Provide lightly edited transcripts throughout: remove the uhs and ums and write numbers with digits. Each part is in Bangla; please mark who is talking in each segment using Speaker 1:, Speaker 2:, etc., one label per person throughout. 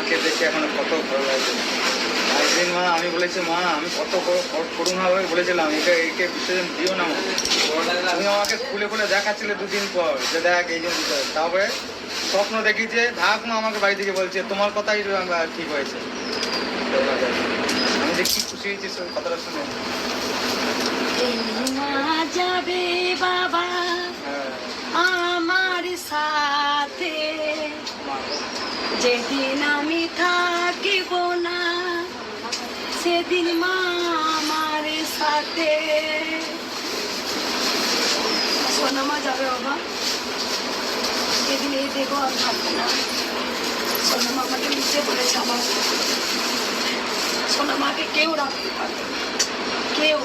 Speaker 1: মাকে দেখে এখন কত ভালো লাগছে। একদিন মা আমি বলেছি, মা আমি কত করুণভাবে বলেছিলাম একে বিসর্জন দিও না মা। তুমি আমাকে খুলে খুলে দেখাচ্ছিলে দুদিন পর যে দেখ এই জন্য দিতে হবে। তারপরে স্বপ্ন দেখি যে ঠাকুমা আমাকে বাড়ি থেকে বলছে তোমার কথাই ঠিক হয়েছে। আমি যে কি খুশি হয়েছি কথাটা শুনে।
Speaker 2: যাবে বাবা আমার সাথে, যেদিন আমি থাকিব না সেদিন মা আমার সাথে। সোনামা যাবে বাবা, যেদিন এই দেখো আর থাকবে না। সোনামা আমাকে নিচে বলেছে, আমার সোনামাকে কেউ রাখতে পারবে না, কেউ।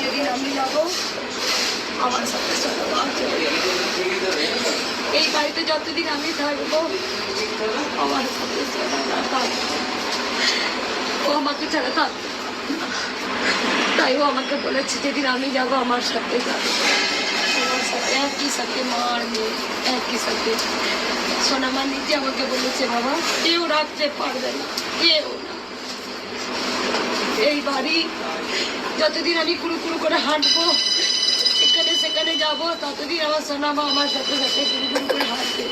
Speaker 2: যেদিন আমি যাবো আমার সাথে সোনামা এই বাড়িতে যতদিন আমি থাকবো আমার সাথে সোনামা থাকবে। ও আমাকে ছাড়া থাকবে, তাই ও আমাকে বলেছে যেদিন আমি যাব আমার সাথে যাবে, আমার সাথে একই সাথে মার মেয়ে একই সাথে। সোনামা নিজে আমাকে বলেছে বাবা কেউ রাখতে পারবে না, কেউ না। এই বাড়ি যতদিন আমি কুড়ু কুড়ু করে হাঁটবো, এখানে সেখানে যাব, ততদিন আমার সোনামা আমার সাথে সাথে কুড়ু কুড়ু করে হাঁটবে,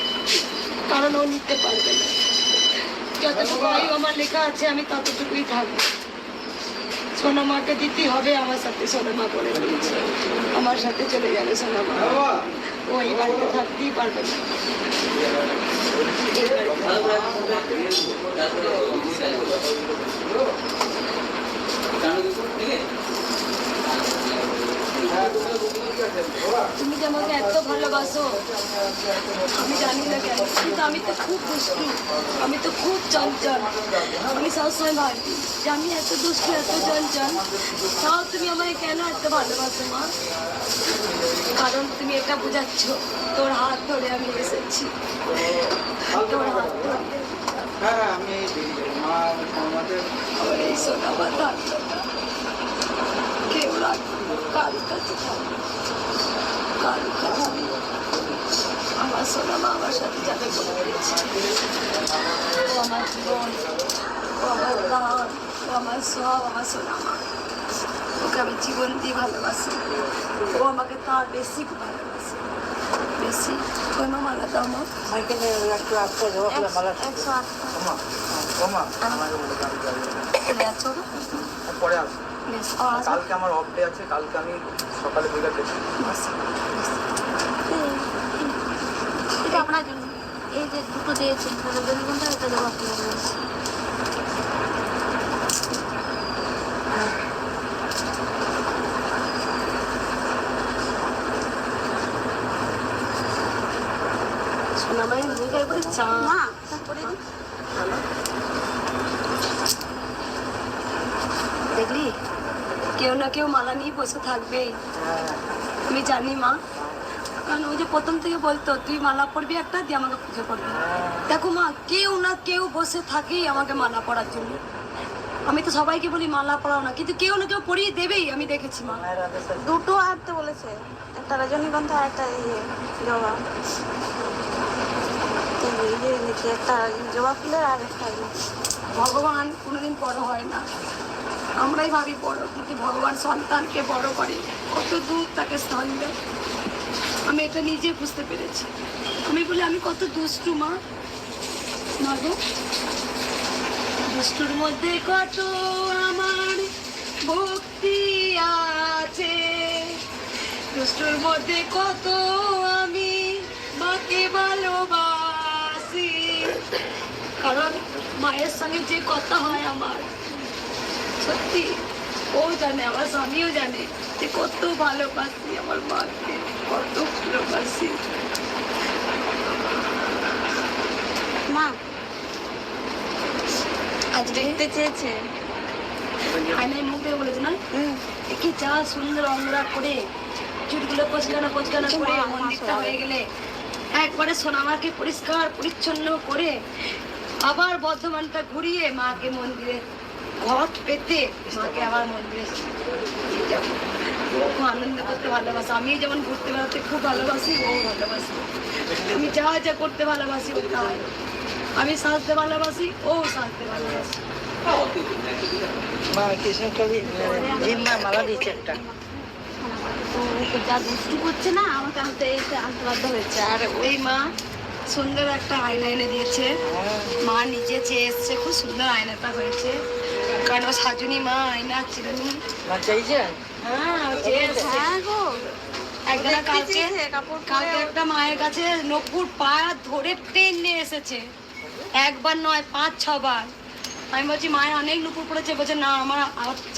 Speaker 2: কারণ ও নিতে পারবে না। যতটুকু আয়ু আমার লেখা আছে আমি ততটুকুই থাকবো। সোনামাকে দিতে হবে আমার সাথে, সোনামা বলে দিয়েছে আমার সাথে চলে যাবে সোনামা। ও এই বাড়িতে থাকতেই পারবে না। তুমি যে আমাকে এত ভালোবাসো আমি জানি না কেন, কিন্তু আমি তো খুব দুষ্টু, আমি তো খুব চঞ্চল। আমি সবসময় ভাবি যে আমি এত দুষ্টু এত চঞ্চল, তাও তুমি আমাকে কেন এত ভালোবাসো মা? কারণ তুমি এটা বোঝাচ্ছ, তোর হাত ধরে আমি এসেছি, তোর হাত ধরে।
Speaker 1: আমি
Speaker 2: আমার এই সোনামা থাকতো না, কেউ রাখতো কার কাছে থাকতো, কার কাছে। আমার সোনামা আমার সাথে যাবে বলে দিয়েছে। ও আমার জীবন, ও আমার প্রাণ, ও আমার সব, আমার সোনামা। ওকে আমি জীবন দিয়ে ভালোবাসি, ও আমাকে তার বেশি ভালোবাসে, বেশি। ওই মা মালা দাও মা, 108
Speaker 1: পরে আসবো। কালকে আমার অফ ডে আছে, কালকে আমি সকালে বিকাল দেখি।
Speaker 3: এটা আপনার জন্য, এই যে দুটো দিয়েছেন রজনীগন্ধা, এটা দেবো আপনার জন্য।
Speaker 2: সোনামায়ের মুখে একবারে চা
Speaker 3: মা করে দিন।
Speaker 2: দেখলি, কেউ না কেউ মালা নিয়ে বসে থাকবেই, আমি জানি মা। কারণ ওই যে প্রথম থেকে বলতো তুই মালা পরবি একটা দিয়ে আমাকে পুজো করবি। দেখো মা, কেউ না কেউ বসে থাকেই আমাকে মালা পরার জন্য। আমি তো সবাইকে বলি মালা পরাও না, কিন্তু কেউ না কেউ পরিয়ে দেবেই, আমি দেখেছি মা।
Speaker 3: দুটো আনতে বলেছে, একটা রজনীগন্ধা আর একটা জবা। একটা জবা ফুলের আর একটা।
Speaker 2: ভগবান কোনোদিন বড় হয় না, আমরাই ভাবি বড়, কিন্তু ভগবান সন্তানকে বড় করে, কত দূর তাকে স্থান দেয়। আমি এটা নিজে বুঝতে পেরেছি। আমি বলি আমি কত দুষ্টু মা, মা গো। দুষ্টুর মধ্যে কত আমার ভক্তি আছে, দুষ্টুর মধ্যে কত আমি মাকে ভালোবাসি। কারণ মায়ের সঙ্গে যে কথা হয় আমার, সত্যি ও জানে, আমার স্বামীও জানে যে কত ভালোবাসি আমার মাকে, কত ভালোবাসি।
Speaker 3: মা আজ দেখতে চেয়েছে,
Speaker 2: আয়নায় মুখ দিয়ে বলেছে না কি চা সুন্দর অঙ্গরা করে, চুলগুলো কোচকানো কোচকানো করে, মন্দিরটা হয়ে গেলে একবারে সোনামাকে পরিষ্কার পরিচ্ছন্ন করে আবার বর্ধমানটা ঘুরিয়ে মাকে মন্দিরে ঘট পেতে মাকে আবার মন্দিরে নিয়ে যাবো। ও খুব আনন্দ করতে ভালোবাসে, আমি যেমন ঘুরতে বেড়াতে খুব ভালোবাসি, ও ভালোবাসি। আমি যা যা করতে ভালোবাসি ও তাই। আমি সাজতে ভালোবাসি, ও সাজতে ভালোবাসি।
Speaker 4: মা কৃষ্ণ কবি জিম্মা মালা দিচ্ছে একটা।
Speaker 3: তো যা দুষ্টু করছে না, আমাকে আনতে আনতে বাধ্য হয়েছে।
Speaker 2: আর ওই মা সুন্দর একটা আয়না এনে দিয়েছে, মা নিজে চেয়ে এসছে, খুব সুন্দর আয়নাটা হয়েছে, কারণ ও সাজুনি মা আয়না ছিল।
Speaker 4: মা চাইছে
Speaker 2: হ্যাঁ ও চেয়ে এসছে।
Speaker 3: হ্যাঁ গো,
Speaker 2: একদিন কালকে
Speaker 3: কাপড়
Speaker 2: কালকে একটা মায়ের কাছে নপুর পা ধরে টেনে এসেছে, একবার নয় 5-6 বার। আমি বলছি মায়ের অনেক নুপুর পড়েছে, বলছে না আমার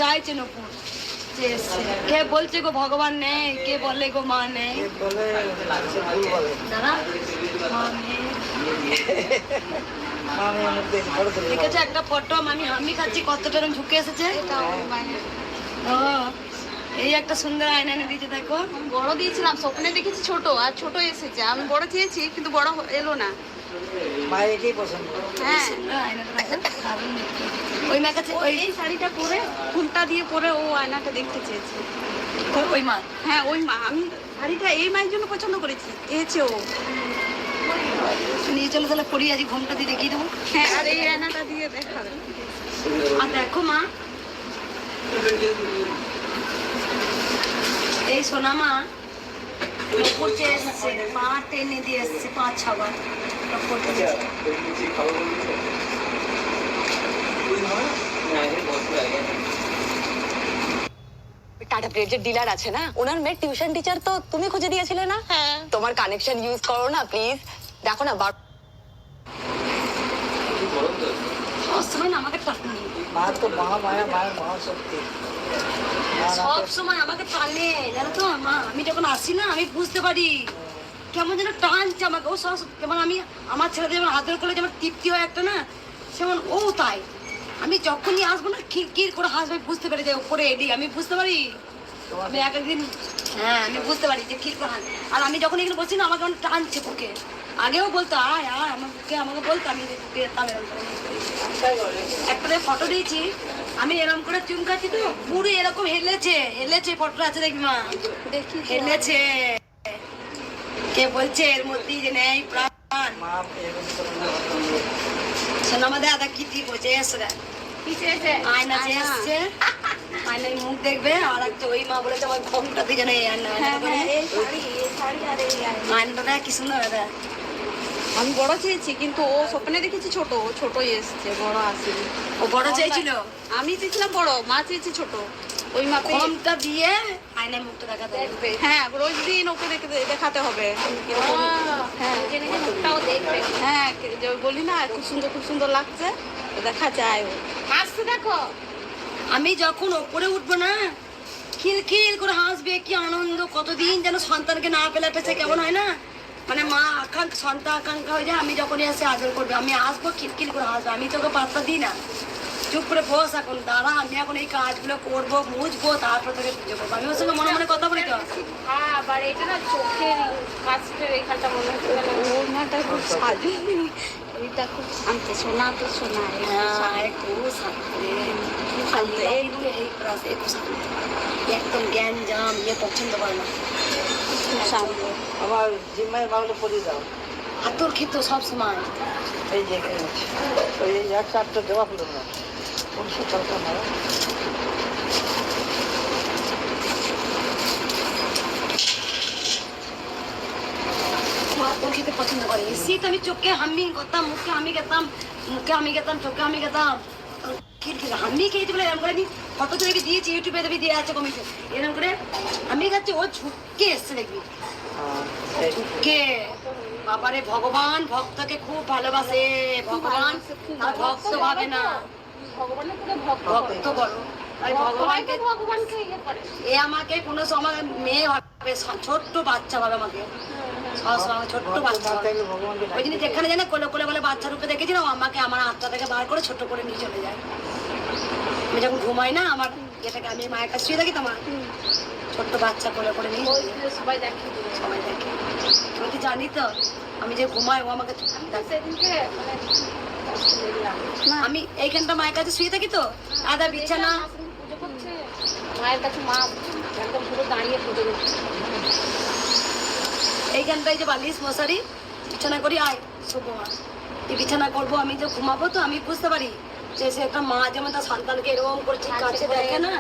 Speaker 2: চাইছে নুপুর যে এসছে। কে বলছে গো ভগবান নেই, কে বলে গো মা নেই?
Speaker 4: বলে সে ভুল বলে।
Speaker 2: দাদা মা নেই।
Speaker 4: মা আমি অনেক দিন ফটো তুলি।
Speaker 2: দেখেছে একটা ফটো, আমি হামি খাচ্ছি, কতটা এরকম ঝুঁকে এসেছে। ও এই একটা সুন্দর আয়না এনে দিয়েছে, দেখো।
Speaker 3: বড় দিয়েছিলাম, স্বপ্নে দেখেছি ছোট, আর ছোট এসেছে। আমি বড় চেয়েছি কিন্তু বড় এলো না।
Speaker 4: মায়ের এটাই পছন্দ।
Speaker 3: হ্যাঁ,
Speaker 2: সুন্দর আয়নাটা দেখো, দারুণ দেখতে। ওই মা কাছে ওই
Speaker 3: এই শাড়িটা পরে ফুলটা দিয়ে পরে ও আয়নাটা দেখতে চেয়েছে।
Speaker 2: ওই মা
Speaker 3: হ্যাঁ ওই মা, আমি শাড়িটা এই মায়ের জন্য পছন্দ করেছি, চেয়েছে ও।
Speaker 2: নিয়ে চলো তাহলে পরি, আজ ঘুমটা দিয়ে দেখিয়ে দেবো।
Speaker 3: হ্যাঁ, আর এই আয়নাটা দিয়ে দেখাবে।
Speaker 2: আর দেখো মা, এই সোনা মা নপুর চেয়ে এসছে, পা টেনে দিয়ে এসছে 5-6 বার নপুর টেনে।
Speaker 5: টাটা প্লেটের ডিলার আছে না, ওনার মেয়ের টিউশন টিচার তো তুমি খুঁজে দিয়েছিলে না?
Speaker 3: হ্যাঁ,
Speaker 5: তোমার কানেকশন ইউজ করো না প্লিজ। দেখো না
Speaker 2: সবসময় না আমাকে টানে,
Speaker 4: মা তো মহামায়া, মায়ের মহাশক্তি। মা না
Speaker 2: সব
Speaker 4: তো-
Speaker 2: সময় আমাকে টানে, জানো তো মা। আমি যখন আসি না, আমি বুঝতে পারি কেমন যেন টানছে আমাকে। ও সব যেমন আমি আমার ছেলেদের যেমন আদর করলে যেমন তৃপ্তি হয় একটা না, সেমন ও তাই। আমি যখনই আসবো না খিরখির করে হাসবে, বুঝতে পারি যে ওপরে এডি, আমি বুঝতে পারি। আমি এক একদিন, হ্যাঁ আমি বুঝতে পারি যে খির করে হাসবে। আর আমি যখন এখানে বসি না, আমাকে অনেক টানছে বুকে। আগেও বলতো আয় আয়, আমার বুকে আমাকে বলতো, আমি বুকে যেতাম এরকম করে। একটা ফটো দিয়েছি, আমি এরকম করে চুমকাচ্ছি তো, পুরো এরকম হেলেছে হেলেছে, ফটোটা আছে দেখবি মা,
Speaker 3: দেখি
Speaker 2: হেলেছে। কে বলছে এর মধ্যেই যে নেই প্রাণ?
Speaker 4: মা এরকম করে না।
Speaker 2: শোনা আমাদের আদা কি ঠিক হয়েছে, এসে
Speaker 3: কি চেয়েছে?
Speaker 2: আয়না যে এসছে, আয়নায় মুখ দেখবে। আর একটা ওই মা বলেছে আমার ঘুমটা দিয়ে যেন এই আয়না
Speaker 3: হ্যাঁ হ্যাঁ, এই শাড়ি আর এই আয়না।
Speaker 2: আয়নাটা দেখ কি সুন্দর দাদা।
Speaker 3: আমি বড় চেয়েছি কিন্তু ও স্বপ্নে দেখেছি ছোট, ও ছোটই এসছে, বড় আসেনি।
Speaker 2: ও বড় চাইছিল,
Speaker 3: আমি চেয়েছিলাম বড়, মা চেয়েছি ছোট। ওই মাপে
Speaker 2: ঘুমটা দিয়ে আয়নায় মুখটা দেখাতে হবে।
Speaker 3: দেখবে। হ্যাঁ, রোজ দিন ওকে দেখাতে হবে। হ্যাঁ হ্যাঁ, যে বলি না খুব সুন্দর লাগছে, তো দেখা যায়। ও হাসতে দেখো।
Speaker 2: আমি যখন ওপরে উঠবো না, খিলখিল করে হাসবে, কি আনন্দ। কতদিন যেন সন্তানকে না পেলে একটা সে কেমন হয় না, মানে মা আকাঙ্ক্ষা, সন্তান আকাঙ্ক্ষা হয়ে যায়। আমি যখনই এসে আদর করবে, আমি আসবো খিলখিল করে হাসবো। আমি তোকে পাত্তা দিই না, চুপ করে বস এখন, দাঁড়া আমি এখন এই কাজগুলো করবো, মুছবো, তারপর তোকে পুজো করবো। আমি ওর সঙ্গে মনে মনে কথা বলি তো।
Speaker 3: আবার এটা না চোখের কাছটা, এখানটা মনে হচ্ছে ওর মাটা খুব সাজে, এটা খুব শান্ত, সোনা তো সোনা।
Speaker 2: হ্যাঁ, একটু শান্ত। একদম জ্ঞান জাম ইয়ে পছন্দ করে না,
Speaker 3: শান্ত।
Speaker 4: আমার জিম্মায় বাংলা পড়িয়ে দাও।
Speaker 2: আতর খেত সব সময়।
Speaker 4: এই যে এখানে আছে। ওই এক চারটা দেওয়া হলো না। কোন সকালটা মারা?
Speaker 2: আতর খেতে পছন্দ করে। শীত আমি চোখে হামি করতাম, মুখে আমি খেতাম, চোখে আমি খেতাম। খিলখিল হামি খেয়েছি বলে এরকম করে আমি ফটো তুলে দিয়েছি, ইউটিউবে দেবি দিয়ে আছে কমেছে এরকম করে আমি খাচ্ছি। ও ঝুঁকে এসছে দেখবি,
Speaker 4: এই
Speaker 2: ঝুঁকে। বাবারে ভগবান ভক্তকে খুব ভালোবাসে, ভগবান তার ভক্ত ভাবে না,
Speaker 3: ভগবানের পুরো ভক্ত,
Speaker 2: ভক্ত বড়। তাই ভগবানকে,
Speaker 3: ভগবানকে ইয়ে করে।
Speaker 2: এ আমাকে কোনো সময় মেয়ে ভাবে, ছোট্ট বাচ্চা ভাবে আমাকে, সবসময় ছোট্ট বাচ্চা
Speaker 4: না
Speaker 2: ভাবে।
Speaker 4: থাকলে ভগবানকে
Speaker 2: ওই জিনিস যেখানে জানে কোলে কোলে বলে বাচ্চা রূপে দেখেছি না, ও আমাকে আমার আত্মা থেকে বার করে ছোট্ট করে নিয়ে চলে যায়। আমি যখন ঘুমাই না, আমার এটাকে আমি মায়ের কাছে শুয়ে থাকি, তো আমার ছোট্ট বাচ্চা কোলে করে নিয়ে চলে যায়।
Speaker 3: সবাই দেখে
Speaker 2: সবাই দেখে। আমি কি জানি তো, আমি যে ঘুমাই ও আমাকে দেখে।
Speaker 3: সেদিনকে মানে না,
Speaker 2: আমি এইখানটা মায়ের কাছে শুয়ে থাকি তো, আদা বিছানা,
Speaker 3: পুজো করছে মায়ের কাছে, মা একদম পুরো দাঁড়িয়ে পুজো করছে।
Speaker 2: এইখানটায় যে বালিশ মশারি বিছানা করি, আয় শুভ মা বিছানা করবো, আমি যে ঘুমাবো, তো আমি বুঝতে পারি যে সে একটা মা যেমন তার সন্তানকে এরকম করে ঠিক কাছে দেখে না,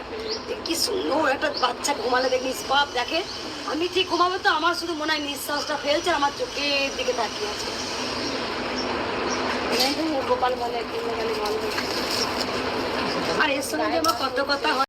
Speaker 2: যে কি সুন্দর একটা বাচ্চা ঘুমালে দেখি নিষ্পাপ দেখে। আমি ঠিক ঘুমাবো তো আমার শুধু মনে হয় নিঃশ্বাসটা ফেলছে, আমার চোখের দিকে তাকিয়ে আছে। গোপাল বলে আর এর সঙ্গে যে আমার কত কথা হয়।